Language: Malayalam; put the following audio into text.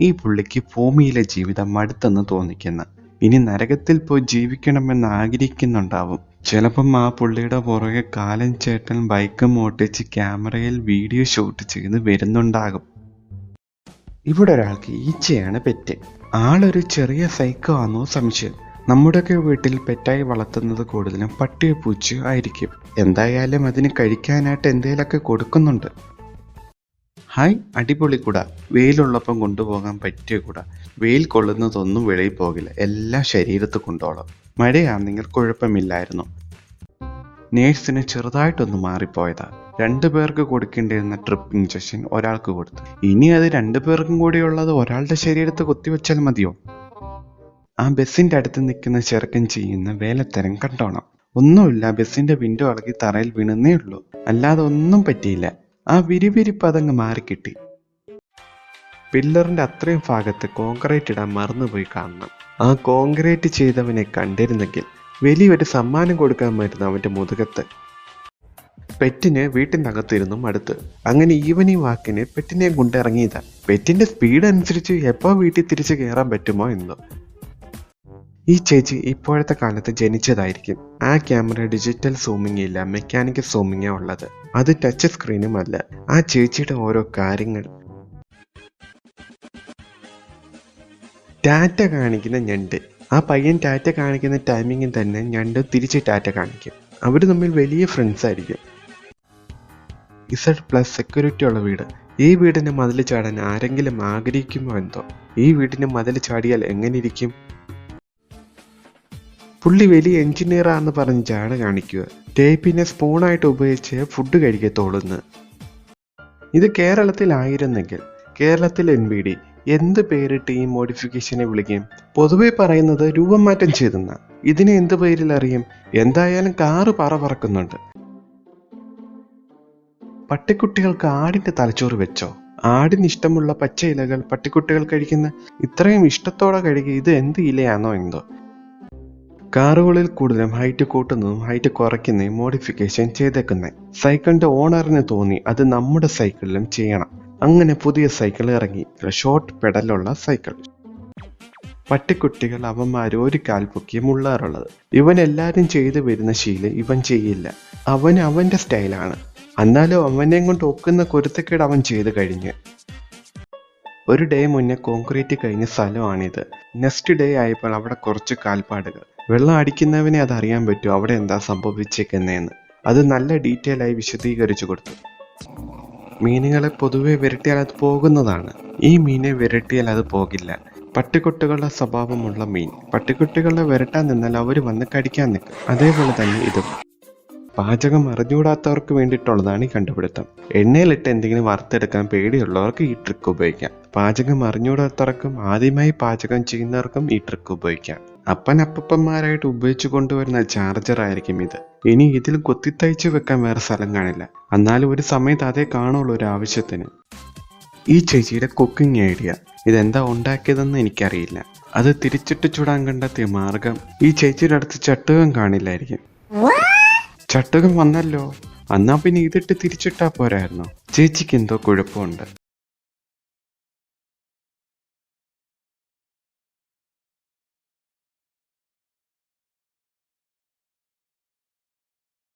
ഈ പുള്ളിക്ക് ഭൂമിയിലെ ജീവിതം മടുത്തെന്ന് തോന്നിക്കുന്ന, ഇനി നരകത്തിൽ പോയി ജീവിക്കണമെന്ന് ആഗ്രഹിക്കുന്നുണ്ടാവും. ചിലപ്പം ആ പുള്ളിയുടെ പുറകെ കാലൻ ചേട്ടൻ ബൈക്കും ഓട്ടിച്ച് ക്യാമറയിൽ വീഡിയോ ഷൂട്ട് ചെയ്ത് വരുന്നുണ്ടാകും. ഇവിടെ ഒരാൾക്ക് ഈച്ചയാണ് പെറ്റ്. ആളൊരു ചെറിയ സൈക്കോ ആണോ സംശയം. നമ്മുടെയൊക്കെ വീട്ടിൽ പെറ്റായി വളർത്തുന്നത് കൂടുതലും പട്ടിയോ പൂച്ചയോ ആയിരിക്കും. എന്തായാലും അതിന് കഴിക്കാനായിട്ട് എന്തേലൊക്കെ കൊടുക്കുന്നുണ്ട്. ഹായ്, അടിപൊളി കൂട. വെയിലുള്ളപ്പം കൊണ്ടുപോകാൻ പറ്റിയ കൂട. വെയിൽ കൊള്ളുന്നതൊന്നും വെളിയിൽ പോകില്ല, എല്ലാം ശരീരത്ത് കൊണ്ടോളാം. മഴയാണെങ്കിൽ കുഴപ്പമില്ലായിരുന്നു. നേഴ്സിന് ചെറുതായിട്ടൊന്ന് മാറിപ്പോയതാ. 2 പേർക്ക് കൊടുക്കേണ്ടിരുന്ന ട്രിപ്പ് ഇഞ്ചക്ഷൻ ഒരാൾക്ക് കൊടുത്തു. ഇനി അത് 2 പേർക്കും കൂടിയുള്ളത് ഒരാളുടെ ശരീരത്ത് കുത്തിവെച്ചാൽ മതിയോ? ആ ബസ്സിന്റെ അടുത്ത് നിൽക്കുന്ന ചെറുക്കൻ ചെയ്യുന്ന വേലത്തരം കണ്ടോണം. ഒന്നുമില്ല, ബസ്സിന്റെ വിൻഡോ ഇളകി തറയിൽ വീണെന്നേ ഉള്ളൂ, അല്ലാതെ ഒന്നും പറ്റിയില്ല. ആ വിരിവിരിപ്പ് അതങ്ങ് മാറിക്കിട്ടി. പില്ലറിന്റെ അത്രയും ഭാഗത്ത് കോൺക്രീറ്റ് ഇടാൻ മറന്നുപോയി കാണണം. ആ കോൺക്രീറ്റ് ചെയ്തവനെ കണ്ടിരുന്നെങ്കിൽ വലിയൊരു സമ്മാനം കൊടുക്കാമായിരുന്നു അവന്റെ മുതുകത്ത്. പെറ്റിന് വീട്ടിനകത്തിരുന്നു മടുത്ത്. അങ്ങനെ ഈവനിങ് വാക്കിന് പെറ്റിനെ കൊണ്ടിറങ്ങിയതാ. പെറ്റിന്റെ സ്പീഡ് അനുസരിച്ച് എപ്പോ വീട്ടിൽ തിരിച്ചു കയറാൻ പറ്റുമോ എന്തോ. ഈ ചേച്ചി ഇപ്പോഴത്തെ കാലത്ത് ജനിച്ചതായിരിക്കും. ആ ക്യാമറ ഡിജിറ്റൽ സൂമിങ് ഇല്ല, മെക്കാനിക്കൽ സൂമിങ്ങാ ഉള്ളത്. അത് ടച്ച് സ്ക്രീനും അല്ല. ആ ചേച്ചിയുടെ ഓരോ കാര്യങ്ങൾ. ടാറ്റ കാണിക്കുന്ന ഞണ്ട്. ആ പയ്യൻ ടാറ്റ കാണിക്കുന്ന ടൈമിങ്ങിൽ തന്നെ ഞണ്ട് തിരിച്ച് ടാറ്റ കാണിക്കും. അവർ തമ്മിൽ വലിയ ഫ്രണ്ട്സ് ആയിരിക്കും. Z+ സെക്യൂരിറ്റി ഉള്ള വീട്. ഈ വീടിന് മതിൽ ചാടാൻ ആരെങ്കിലും ആഗ്രഹിക്കുമോ എന്തോ. ഈ വീടിന് മതിൽ ചാടിയാൽ എങ്ങനെ ഇരിക്കും? പുള്ളി വലിയ എഞ്ചിനീയറാന്ന് പറഞ്ഞ് ചാട് കാണിക്കുക. ടേപ്പിനെ സ്പൂണായിട്ട് ഉപയോഗിച്ച് ഫുഡ് കഴിക്കത്തോളുന്ന്. ഇത് കേരളത്തിലായിരുന്നെങ്കിൽ കേരളത്തിൽ NBD എന്ത് പേരിട്ട് ഈ മോഡിഫിക്കേഷനെ വിളിക്കും? പൊതുവെ പറയുന്നത് രൂപം മാറ്റം ചെയ്തെന്ന. ഇതിനെ എന്ത് പേരിൽ അറിയും? എന്തായാലും കാറ് പറക്കുന്നുണ്ട്. പട്ടിക്കുട്ടികൾക്ക് ആടിന്റെ തലച്ചോറ് വെച്ചോ? ആടിന് ഇഷ്ടമുള്ള പച്ച ഇലകൾ പട്ടിക്കുട്ടികൾ കഴിക്കുന്ന ഇത്രയും ഇഷ്ടത്തോടെ കഴിക്കുക. ഇത് എന്ത് ഇലയാണോ എന്തോ. കാറുകളിൽ കൂടുതലും ഹൈറ്റ് കൂട്ടുന്നതും ഹൈറ്റ് കുറയ്ക്കുന്നതും മോഡിഫിക്കേഷൻ ചെയ്തേക്കുന്നത്. സൈക്കിളിന്റെ ഓണറിന് തോന്നി അത് നമ്മുടെ സൈക്കിളിലും ചെയ്യണം. അങ്ങനെ പുതിയ സൈക്കിൾ ഇറങ്ങി, ഷോർട്ട് പെഡലുള്ള സൈക്കിൾ. പട്ടിക്കുട്ടികൾ അവന്മാർ ഒരു കാൽ പൊക്കിയ മുള്ളാറുള്ളത്. ഇവൻ എല്ലാരും ചെയ്തു വരുന്ന ശീലം ഇവൻ ചെയ്യില്ല. അവന്റെ സ്റ്റൈലാണ്. എന്നാലും അവനെ കൊണ്ട് ഒക്കുന്ന കുരുത്തക്കേട് അവൻ ചെയ്തു കഴിഞ്ഞ്. ഒരു ഡേ മുന്നേ കോൺക്രീറ്റ് കഴിഞ്ഞ സ്ഥലമാണിത്. നെക്സ്റ്റ് ഡേ ആയപ്പോൾ അവിടെ കുറച്ച് കാൽപ്പാടുകൾ. വെള്ളം അടിക്കുന്നവനെ അത് അറിയാൻ പറ്റും അവിടെ എന്താ സംഭവിച്ചേക്കുന്നതെന്ന്. അത് നല്ല ഡീറ്റെയിൽ ആയി വിശദീകരിച്ചു കൊടുത്തു. മീനുകളെ പൊതുവെ വിരട്ടിയാൽ അത് പോകുന്നതാണ്. ഈ മീനെ വിരട്ടിയാൽ അത് പോകില്ല. പട്ടിക്കുട്ടികളുടെ സ്വഭാവമുള്ള മീൻ. പട്ടിക്കുട്ടികളെ വിരട്ടാൻ നിന്നാൽ അവർ വന്ന് കടിക്കാൻ നിൽക്കും. അതേപോലെ തന്നെ ഇതും. പാചകം അറിഞ്ഞുകൂടാത്തവർക്ക് വേണ്ടിയിട്ടുള്ളതാണ് ഈ കണ്ടുപിടുത്തം. എണ്ണയിലിട്ട് എന്തെങ്കിലും വറുത്തെടുക്കാൻ പേടിയുള്ളവർക്ക് ഈ ട്രിക്ക് ഉപയോഗിക്കാം. പാചകം അറിഞ്ഞുകൂടാത്തവർക്കും ആദ്യമായി പാചകം ചെയ്യുന്നവർക്കും ഈ ട്രിക്ക് ഉപയോഗിക്കാം. അപ്പന്മാരായിട്ട് ഉപയോഗിച്ചു കൊണ്ടുവരുന്ന ചാർജർ ആയിരിക്കും ഇത്. ഇനി ഇതിൽ കൊത്തിത്തയ്ച്ചു വെക്കാൻ വേറെ സ്ഥലം കാണില്ല. എന്നാലും ഒരു സമയത്ത് അതേ കാണുള്ളൂ ഒരു ആവശ്യത്തിന്. ഈ ചേച്ചിയുടെ കുക്കിംഗ് ഐഡിയ. ഇതെന്താ ഉണ്ടാക്കിയതെന്ന് എനിക്കറിയില്ല. അത് തിരിച്ചിട്ട് ചൂടാൻ കണ്ടെത്തിയ മാർഗം. ഈ ചേച്ചിയുടെ അടുത്ത് ചട്ടുകം കാണില്ലായിരിക്കും. ചട്ടുകം വന്നല്ലോ. എന്നാ പിന്നെ ഇതിട്ട് തിരിച്ചിട്ടാ പോരായിരുന്നോ? ചേച്ചിക്ക് എന്തോ കുഴപ്പമുണ്ട്.